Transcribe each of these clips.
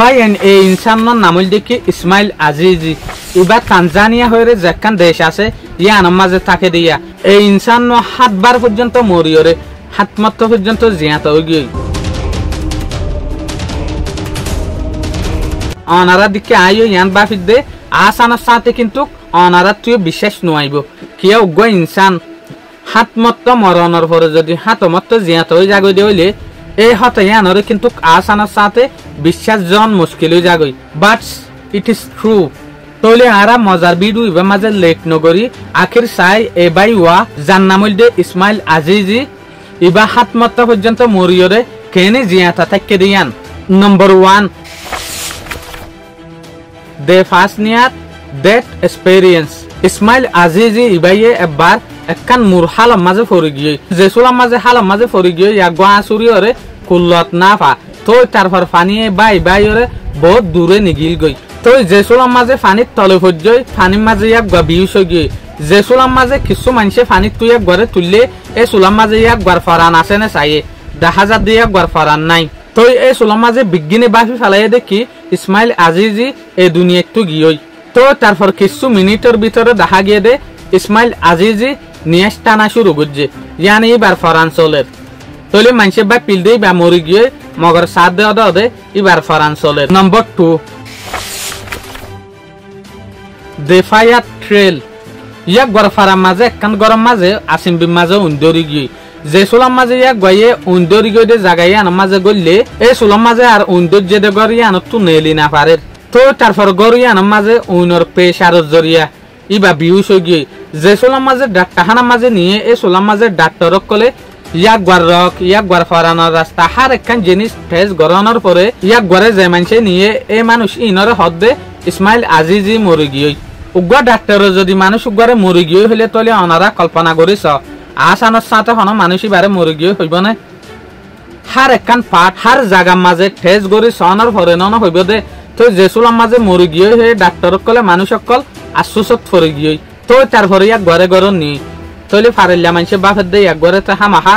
বাইন এই ইনসানৰ নামল দেখি ইসমাইল আজিজি এবার তানজানিয়া হয়ে যেখান দেশ আছে ইয়ানোর মাঝে থাকে দিয়া এই ইনসান 7 বার পর্যন্ত মরিয়রে 7 মাত্র পর্যন্ত জিয়াত হয়ে গিয়ে অনারা দিকে আইও ইয়ান বাফিদ দে আসানোর সাথে কিন্তু অনারা তুই বিশ্বাস নোয়াইব কিয়া উগ্র ইনসান 7 মাত্র মরণের পরে যদি 7 মাত্র জিয়াত হয়ে যাগই হইলে এই হতে ইয়ানরে কিন্তু আসানোর সাথে বিশ্বাস জন মুশকিল হয়ে যাগই বাট ইট ইজ ট্রু তোলে আরা মজার ভিডিও ইবা মাঝে লেট নগরী আখির সাই এবাই ওয়া যার নাম হইল ইসমাইল আজিজি ইবা 7 মাত্র পর্যন্ত মরিয়রে কেনে জিয়াতা থাকে দিয়ান নম্বর 1 দে ফার্স্ট নিয়ার দ্যাট এক্সপেরিয়েন্স ইসমাইল আজিজি ইবাইয়ে একবার একখান মুরহাল মাঝে ফরি গিয়ে জেসুলাম মাঝে হাল মাঝে ফরি গিয়ে ইয়াগো আসুরিয়রে কুল্লত না পা তো তারপর পানিয়ে বাইরে বহুত দূরে নিগিল গই তো জেসুলাম মাঝে পানির তলে পর্যয় পানির মাঝে ইয়াক বিউস হয়ে গিয়ে জেসুলাম মাঝে কিছু মানুষে পানির তুই এক ঘরে তুললে এই সুলাম মাঝে ইয়াক গড় ফরান আছে না চাইয়ে দেখা যা দিয়ে গড় ফরান নাই তো এই সুলাম মাঝে বিজ্ঞানী বাফি ফেলাই দেখি ইসমাইল আজিজি এই দুনিয়া একটু গিয়ে তো তারপর কিছু মিনিটের ভিতরে দেখা গিয়ে দে ইসমাইল আজিজি নিয়াস টানা শুরু করছে ইয়ানি এবার ফরাঞ্চলের তলে মানুষের বা পিল দিয়ে বা মরি গিয়ে মগর সাথ দে এবার ফরাঞ্চলের নম্বর 2 দে ফায়ার ট্রেল ইয়াক গড় ফারার মাঝে একখান গরম মাঝে আসিমবির মাঝে উন্দরি গিয়ে যে সুলাম মাঝে ইয়াক গিয়ে উন্দরি গিয়ে জায়গায় আনার মাঝে গড়লে এই সুলাম মাঝে আর উন্দর যে গড় ইয়ানোর তো নেলি না পারে তো তারপর গড় ইয়ানোর মাঝে উইনর পেশারত জরিয়া ইবা বিউস হয়ে গিয়ে যে সুলাম মাঝে ডাক্তারখানার মাঝে নিয়ে এই সুলাম মাঝে ডাক্তারক কলে ইয়াক গড় রক ইয়াক গড় ফরানোর রাস্তা হার একখান জিনিস ফেস গড়ানোর পরে ইয়াক গড়ে যে মানুষে নিয়ে এই মানুষ ইনরে হদ্দে ইসমাইল আজিজি মরি গিয়ে উগ্র ডাক্তার যদি মানুষ উগ্রে মরি গিয়ে হইলে তলে অনারা কল্পনা করিস আসানোর সাথে হন মানুষ বারে মরি গিয়ে হইব না হার একখান পাট হার জাগার মাঝে ঠেস গড়ি সনর ফরে নন হইব দে তো জেসুলাম মাঝে মরি গিয়ে হয়ে ডাক্তারক কলে মানুষ সকল আশ্বাসত ফরে গিয়ে তো তারপরে ইয়াক ঘরে ঘরে নি তৈলে ফারেলিয়া মানুষে বাফের দিয়ে এক ঘরে তো হামাহা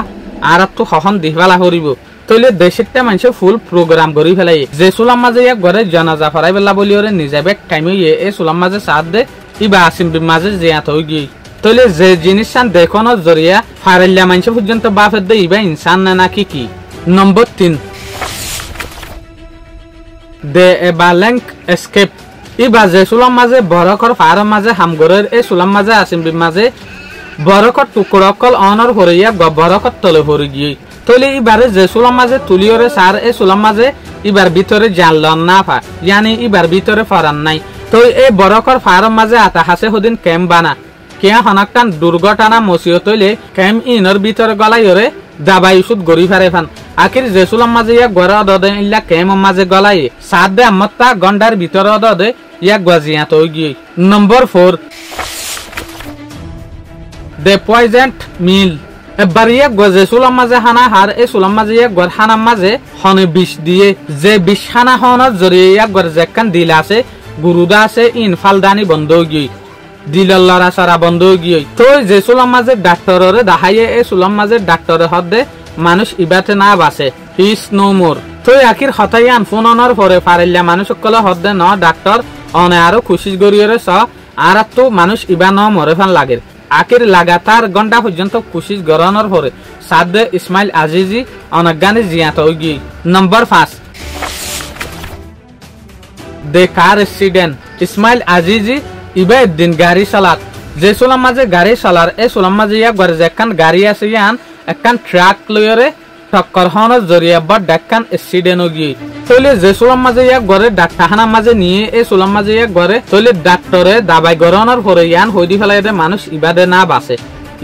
আর তো হহন দিহবেলা হরিব তৈলে দেশেরটা মানুষে ফুল প্রোগ্রাম করি ফেলাই যে সুলাম মাঝে এক ঘরে জানাজা ফরাই বেলা বলি ওরে নিজে বেক টাইম হইয়ে এই সুলাম মাঝে সাথ দে ইবা আসিমবির মাঝে জিয়াত হয়ে গিয়ে তৈলে যে জিনিস দেখানোর জরিয়া ফারেলিয়া মানুষে পর্যন্ত বাফের দিয়ে ইবা ইনসান না নাকি কি নম্বর 3 দে এবালেঙ্ক এসকেপ ইবা যে সুলাম মাঝে বরকর ফারের মাঝে হামগরের এই সুলাম মাঝে আসিমবির মাঝে বরকর টুকরকল অনর হরিয়া বরকর তলে হরি গিয়ে তলে ইবারে যে সুলাম মাঝে তুলিওরে সার এই সুলাম মাঝে ইবার ভিতরে জানলন না পা ইয়ানি ইবার ভিতরে ফরান নাই তো এই বরকর ফারের মাঝে আতা হাসে হদিন ক্যাম্প বানা কিয়া হনাক্টান দুর্ঘটনা মসিও তৈলে ক্যাম্প ইনর ভিতরে গলাইরে দাবাই ওষুধ গড়ি ফারে ফান আখির যে সুলাম মাঝে ইয়াক গড়ে অদে ইল্লা ক্যাম্প মাঝে গলাই সাত দে আমত্তা গন্ডার ভিতরে অদে ইয়াক গজিয়া তো গিয়ে নম্বর 4 দে পয়জেন্ট মিল এবার ইয়াক গজে সুলাম মাঝে হানা হার এই সুলাম মাঝে ইয়াক গড় হানার মাঝে হনে বিষ দিয়ে যে বিষ হানা হনের জরিয়ে ইয়াক গড় যেখান দিল আছে গুরুদা আছে ইনফালদানি বন্ধ গিয়ে দিলের লড়া সারা বন্ধ গিয়ে তো যে সুলাম মাঝে ডাক্তারে দেখাইয়ে এই সুলাম মাঝে ডাক্তারে হদে মানুষ ইবাতে না বাসে ইস নো মোর তো আখির হতাই আন ফোন অনর পরে ফারেলিয়া মানুষ সকলে হদে ন ডাক্তার অনে আরো খুশি গড়িয়ে স আর তো মানুষ ইবা ন মরে ফান লাগে আখির লাগাতার ঘন্টা পর্যন্ত খুশি গড়ানোর পরে সাদে ইসমাইল আজিজি অনজ্ঞানে জিয়াত হয়ে গিয়ে নম্বর 5 দে কার অ্যাক্সিডেন্ট ইসমাইল আজিজি ইবা একদিন গাড়ি চালাত যে সুলাম মাঝে গাড়ি চালার এই সুলাম মাঝে ইয়াক ঘরে যেখান গাড়ি আছে ইয়ান একখান ট্রাক লইরে টক্কর হওয়ার জরিয়া বা ডাক্কান অ্যাক্সিডেন্ট হয়ে গিয়ে তৈলে যে সুলাম মাঝে ইয়াক ঘরে ডাক্তারখানার মাঝে নিয়ে এই সুলাম মাঝে ইয়াক ঘরে তৈলে ডাক্তারে দাবাই গড়ানোর পরে ইয়ান হইদি ফেলাই মানুষ ইবাদে না বাসে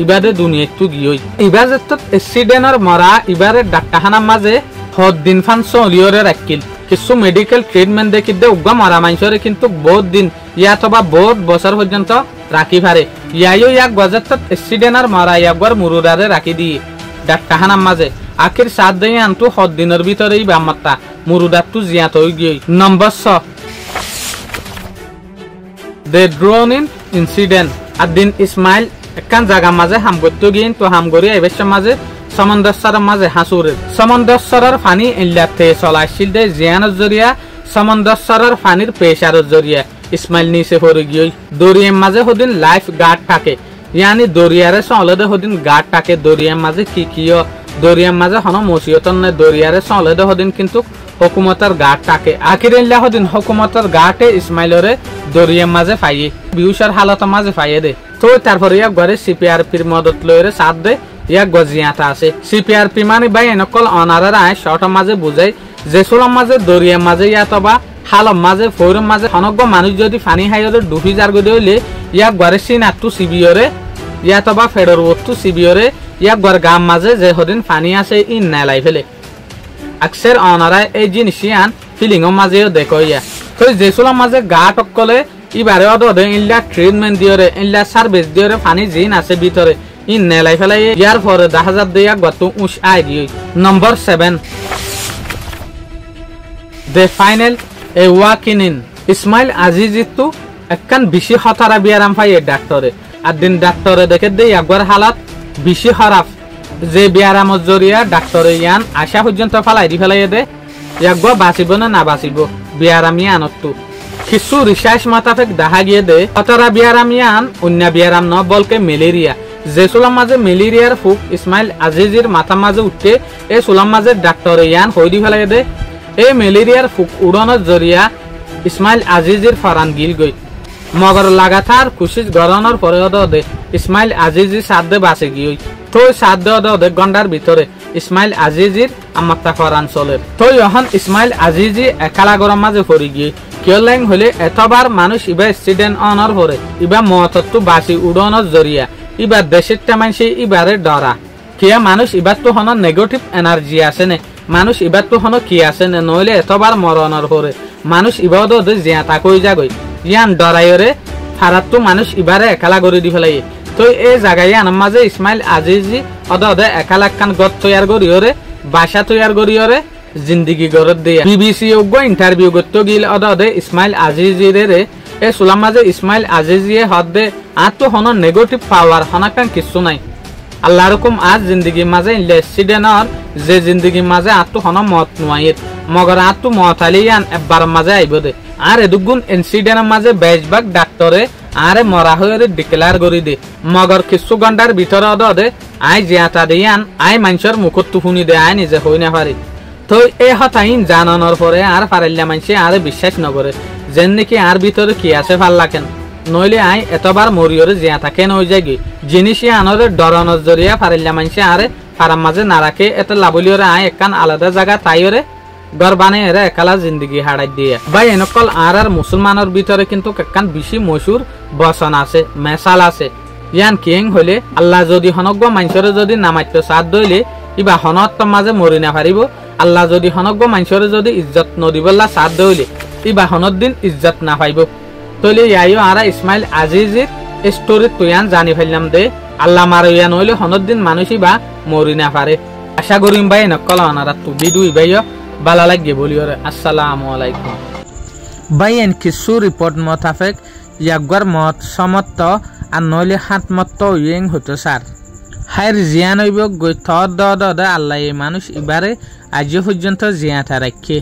ইবাদে দুনিয়া একটু গিয়ে ইবা যে অ্যাক্সিডেন্টর মরা ইবারে ডাক্তারখানার মাঝে হদ দিন ফান চলিয়রে রাখিল কিছু মেডিকেল ট্রিটমেন্ট দেখি দে উগ্র মরা মানুষরে কিন্তু বহুত দিন ইয়া অথবা বহুত বছর পর্যন্ত রাখি পারে ইয়াইও ইয়াক গজের অ্যাক্সিডেন্টর মরা ইয়াকবার মুরুদারে রাখি দিয়ে ডাক্তারখানার মাঝে আখির সাত দিয়ে আনতো হদ দিনের ভিতরেই বামাত্তা মুরুদার তো জিয়াত হয়ে গিয়ে নম্বর 6 দে ড্রোন ইন ইনসিডেন্ট আর দিন ইসমাইল একখান জায়গা মাঝে হাম করতে গিয়ে তো হাম করি এবার মাঝে সমন্দর মাঝে হাসুরের সমন্দর পানি ইল্লাতে চলাইছিল দে জিয়ানোর জরিয়া সমুদ্রসরের পানির প্রেসারের জরিয়া ইসমাইল নিচে পড়ে গিয়ে দরিয়ার মাঝে হদিন লাইফ গার্ড থাকে ইয়ানি দরিয়ারে চলেদে হদিন গার্ড থাকে দরিয়ার মাঝে কি কিয় দরিয়ার মাঝে হন মসিয়তন নে দরিয়ারে চলেদে হদিন কিন্তু হুকুমতের গার্ড থাকে আখিরিল্লা হদিন হুকুমতের গার্ডে ইসমাইলরে দরিয়ার মাঝে পাইয়ে বিউসার হালতের মাঝে পাইয়ে দে তো তারপরে ইয়াক ঘরে সিপিআরপির মদত লইরে সাথ দে ইয়াক গজিয়াতা আছে সিপিআরপি মানে ভাই এনেকল অনারের আয় শর্টের মাঝে বুঝাই যে সোলার মাঝে দরিয়ার মাঝে ইয়াতবা হালম মাঝে ফৌরের মাঝে অনগ্য মানুষ যদি ফানি হাইরে ডুবি যার গদি হইলে ইয়াক ঘরে সিনাতু সিবিয়রে ইয়াতবা ফেডর ওতু সিবিয়রে ইয়াক ঘর গাম মাঝে যে হদিন ফানি আছে ইন নেলাই ফেলে আকসের অনারা এই জিনিস ইয়ান ফিলিংর মাঝেও দেখো ইয়া তো যে সোলার মাঝে গা টকলে ইবারে অদে ইল্লা ট্রিটমেন্ট দিয়রে ইল্লা সার্ভিস দিয়রে ফানি জিন আছে ভিতরে ইন নেলাই ফেলাই ইয়ার পরে 10,000 দিয়া গত উস আই দিই নম্বর 7 The final a walking in Ismail আজিজিতু একখান বেশি হতারা বিয়ারাম পাই ডাক্তারে আর দিন ডাক্তারে দেখে দেই একবার হালাত বেশি খারাপ যে বিয়ারামর জরিয়া ডাক্তারে ইয়ান আশা পর্যন্ত ফেলাই দি ফেলাই দে একবার বাঁচিব না বাঁচিব বিয়ারামি আনতু কিছু রিসার্চ মাতাফেক দেখা গিয়ে দে হতারা বিয়ারাম ইয়ান অন্য বিয়ারাম ন বলকে ম্যালেরিয়া যে সোলাম মাঝে ম্যালেরিয়ার ফুক ইসমাইল আজিজির মাথা মাঝে উঠতে এই সোলাম মাঝে ডাক্তারে ইয়ান হই দি ফেলাই দে এই ম্যালেরিয়ার ফুক উড়ানোর জরিয়া ইসমাইল আজিজির ফরান গিল গই মগর লাগাতার কোশিশ গড়ানোর পরে দে ইসমাইল আজিজি সাথে বাঁচে গিয়ে তো সাথে দে গন্ডার ভিতরে ইসমাইল আজিজির আমাত্তা ফরান চলের তো এখন ইসমাইল আজিজি একালা গরম মাঝে পড়ে গিয়ে কিয় লাইন হলে এতবার মানুষ ইবা অ্যাক্সিডেন্ট অনর পরে ইবা মতত্ব বাঁচি উড়ানোর জরিয়া ইবার দেশের টামাইছে ইবারে ডরা কিয়া মানুষ ইবার তো হন নেগেটিভ এনার্জি আছে নে মানুষ ইবার তো হন কি আছে নে নইলে এতবার মরণর পরে মানুষ ইবাও দে জিয়া তাকই যাগই ইয়ান ডরাইরে ফারাত তো মানুষ ইবারে একালা করে দি ফেলাই তো এই জায়গায় আনার মাঝে ইসমাইল আজিজি অদে একালা কান গত তৈয়ার করিওরে বাসা তৈয়ার করিওরে জিন্দগি গড়ত দিয়া বিবিসি যোগ্য ইন্টারভিউ করতে গিল অদে ইসমাইল আজিজিরে রে এই সুলাম মাঝে ইসমাইল আজিজিয়ে হদ দে আর তো হন নেগেটিভ পাওয়ার হনাকান কিছু নাই আল্লাহ রকম আজ জিন্দগি মাঝে অ্যাক্সিডেন্টর যে জিন্দগি মাঝে আর তো হন মত নোয়াইত মগর আর তো মত আলিয়ান একবার মাঝে আইব দে আর এদুগুণ ইনসিডেন্টের মাঝে বেশভাগ ডাক্তরে আরে মরা হয়ে ডিক্লেয়ার করি দে মগর কিছু ঘন্টার ভিতরে দে আই জিয়াতা দিয়ান আই মানুষের মুখত শুনি দে আই নিজে হই না পারি তো এই হতাইন জানানোর পরে আর পারিল্লা মানুষে আর বিশ্বাস নকরে যেন নাকি আর ভিতরে কি আছে ভাল লাগেন নইলে আই এতবার মরিয়রে জিয়া থাকে নই যাগি জিনিস আনরে ডরানোর জরিয়া পারিল্লা মানুষে আরে ফারাম মাঝে না রাখে এত লাভলিয়রে আই একখান আলাদা জায়গা তাইরে ঘর বানিয়ে এরা একালা জিন্দগি হারাই দিয়ে ভাই এনেকল আর মুসলমানের ভিতরে কিন্তু একখান বেশি মশুর বচন আছে মেসাল আছে ইয়ান কিং হলে আল্লাহ যদি হনজ্ঞ মানুষরে যদি নামাত্য সাথ দইলে ইবা হনত মাঝে মরি না পারিব আল্লাহ যদি হনজ্ঞ মানুষরে যদি ইজ্জত নদিবল্লা সাথ দইলে ইবা হনত দিন ইজ্জত না পাইব তইলে ইয়াইও আরা ইসমাইল আজিজির স্টোরি তুয়ান জানি ফেললাম দে আল্লাহ মারিয়া নইলে হনত দিন মানুষ ইবা মরি না পারে আশা করিম ভাই নকল আনারা তু ভিডিও ইবাইও ভালো লাগে বলিওরে আসসালামু আলাইকুম ভাই এন কিছু রিপোর্ট মোতাবেক ইয়াগর মত সমত আর নইলে হাত মত ইয়েং হতো স্যার হাইর জিয়ান হইব গই থ দ আল্লাহ এই মানুষ এবারে আজ পর্যন্ত জিয়াটা রাখে।